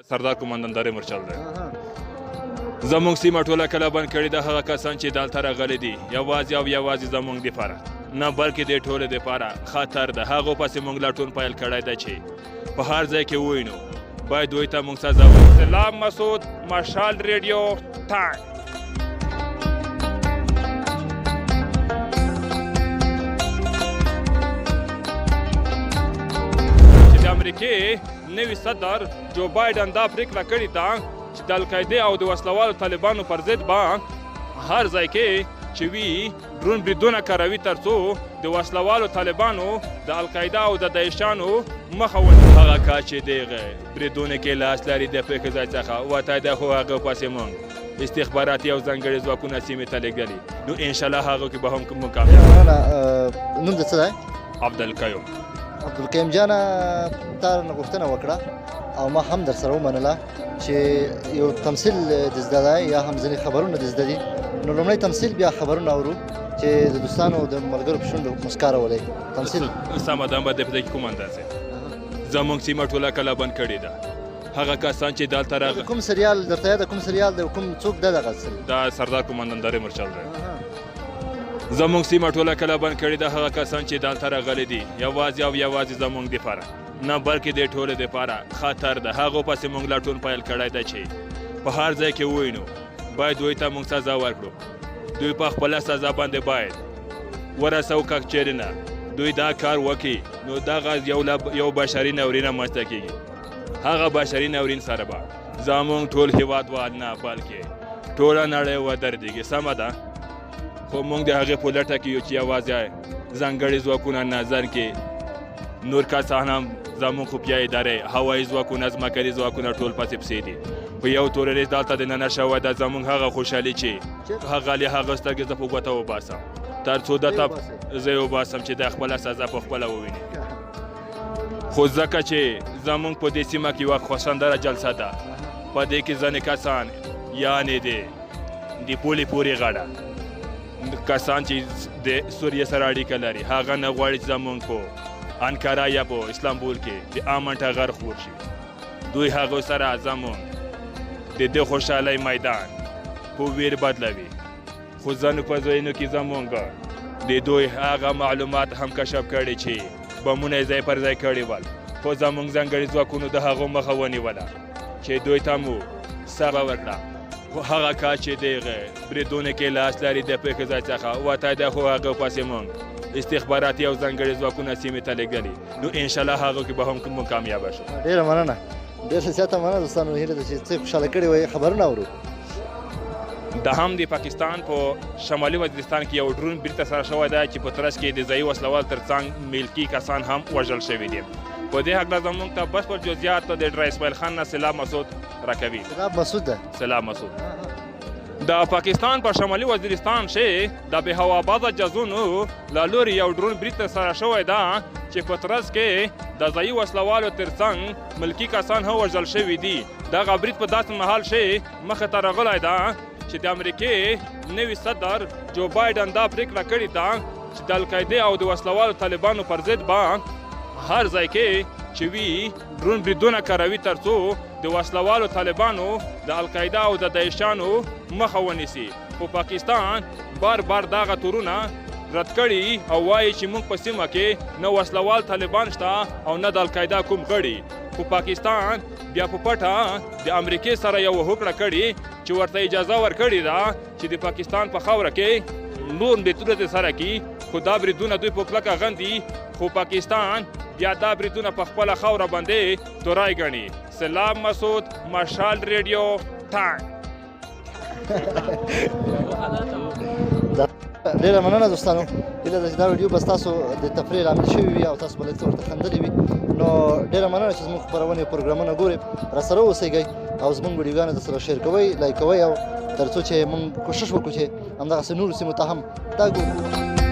سردار قومندان مرچل دی. زموږ سیمه ټوله کله بند کړې ده هغه کسان چې دلته راغلي دي یوازې او یوازې زموږ دپاره نه بلکې د ټولو دپاره خطر ده. هغو پسې موږ لټون پیل کړی ده چې په هر ځای کې ووینو باید دوی ته موږ سزا ورکړو. سلام مسعود، مشال ریډیو ټایم. چې د امریکې نوي صدر جو بایډن دا پریکړه کړې ده چې د القاعدې او د وسلوالو طالبانو پر ضد به هر ځای کې چې وي ډرون بریدونه کاروي تر څو د وسلوالو طالبانو د القاعده او د داعشانو مخه ونیسي. هغه کار چې دغه بریدونه کې لاس لري د پېښې ځای څخه وتی ده خو هغه پسې موږ استخباراتي او ځانګړي ځواکونه سیمې ته لېږلي نو انشاءالله هغو کې به هم موږ کامیاب. نوم دې څه دی؟ عبدالقیوم. عبدالقیوم جانه تا رانه غوښتنه وکړه او ما هم در سره ومنله چې یو تمثیل د زده دی یا هم ځینې خبرونه د زده دي. نو لومړی تمثیل بیا خبرونه اورو چې د دوستانو د ملګرو په شونډو مسکا راولئ. تمثیل سمه ده د قومندان صاحب زموږ سیمه ټوله کله بند کړې ده هغه کسان چې دلته راغلي. کوم سریال درته یاد کوم سریال دی کوم څوک ده دغه دا سردار قومندان مرچل دی. زموږ سیمه ټوله کله بند کړې ده هغه کسان چې دلته راغلي دي یوازې او یوازې زموږ دپاره نه بلکې د ټولو دپاره خطر ده. هغو پسې موږ لټون پیل کړی ده چې په هر ځای کې ووینو باید دوی ته موږ سزا ورکړو. دوی په خپله سزا باندې باید ورسو که چیرې نه دوی دا کار وکړي نو دغه یو بشري ناورین رامنځته کېږي. هغه بشري ناورین سره به زموږ ټول هېوادوال نه بلکې ټوله نړۍ ودرېږي. سمه ده خو موږ د هغې په لټه کې یو چې یوازې ځانګړي ځواکونه نظر کې نور کسان هم زموږ خفیه ادارې هوایي ځواکونه ځمکني ځواکونه ټول پسې پسې دي. په یو تورریست دلته دننه شوی ده زموږ هغه خوشحالي چې هغه له هغه سترګې زه په ګوته وباسم تر څو دته زه یې وباسم چې د خپله سزا په خپله وویني. خو ځکه چې زموږ په دې سیمه کې یوه خوشندره جلسه ده په دې کې ځینې کسان یعنې د پولې پورې غاړه کسان چې د سوریې سره اړیکه لري هغه نه غواړي چې زموږ په انکارا یا په اسلامبول کې د امن ټغر خور شي. دوی هغو سره زموږ د دې خوشحالۍ میدان په ویر بدلوي. خو ځینو په ځایونو کې زموږ د دوی هغه معلومات هم کشف کړي چې بمونه یې ځای پر ځای کړي ول خو زموږ ځانګړي ځواکونو د هغو مخه ونیوله چې دوی ته مو سزا ورکړه. هغه کار چې دغه بریدونه کې لاس لري د پېښې ځای څخه وتی ده خو هغه پسې موږ استخباراتي او ځانګړي ځواکونه سیمې ته لېږلي نو انشاءالله هغو کې به هم موږ کامیابه شو. ډېره مننه ډېره زیاته مننه دوستانو. هیله ده چې څه خوشحاله کړي وئ خبرونه اورو. دا هم د پاکستان په شمالي وزیرستان کې یو ډرون برید ترسره شوی دی چې په ترڅ کې د ځایي وسلوال تر څنګ ملکي کسان هم وژل شوي دي. په دې هکله زموږ ته بشپړ جزئیات د ډرای اسماعیل خان نه سلام مسعود راکوي. سلام مسعود ده. سلام مسعود. د پاکستان په شمالي وزیرستان کې د بې هوابازه جزونو له لوري یو ډرون برید ترسره شوی ده چې په ترڅ کې د ځایي وسلوالو تر څنګ ملکي کسان هم وژل شوي دي. دغه برید په داسې مهال کې مخې ته راغلی ده چې د امریکې نوي صدر جو بایډن دا پریکړه کړې ده چې د القاعدې او د وسلوالو طالبانو پر ضد به هر ځای کې چې وي ډرون بریدونه کاروي تر څو د وسلوالو طالبانو د القاعده او د داعشانو مخه ونیسي. خو پاکستان بار بار دغه تورونه رد کړي او وایي چې موږ په سیمه کې نه وسلوال طالبان شته او نه د القاعده کوم غړي. خو پاکستان بیا په پټه د امریکې سره یو هوکړه کړې چې ورته اجازه ورکړې ده چې د پاکستان په خاوره کې نور بریدونه ترسره کړي خو دا بریدونه دوی په کلکه غندي. خو پاکستان بیا دا بریدونه په خپله خاوره باندې تورای ګڼي. سلام مسعود، مشال ریډیو ټایم. ډېره مننه دوستانو. هیله ده چې دا ویډیو به ستاسو د تفریح لامل شوي وي او تاسو به لږ څه ورته خندلي وي. نو ډېره مننه چې زموږ خپرونې او پروګرامونه ګورئ. راسره اوسئ او زموږ ویډیوګانې درسره شیر کوئ لایک کوئ او تر څو چې موږ کوشش وکړو چې همدغسې نورو سیمو ته هم دا ګورو.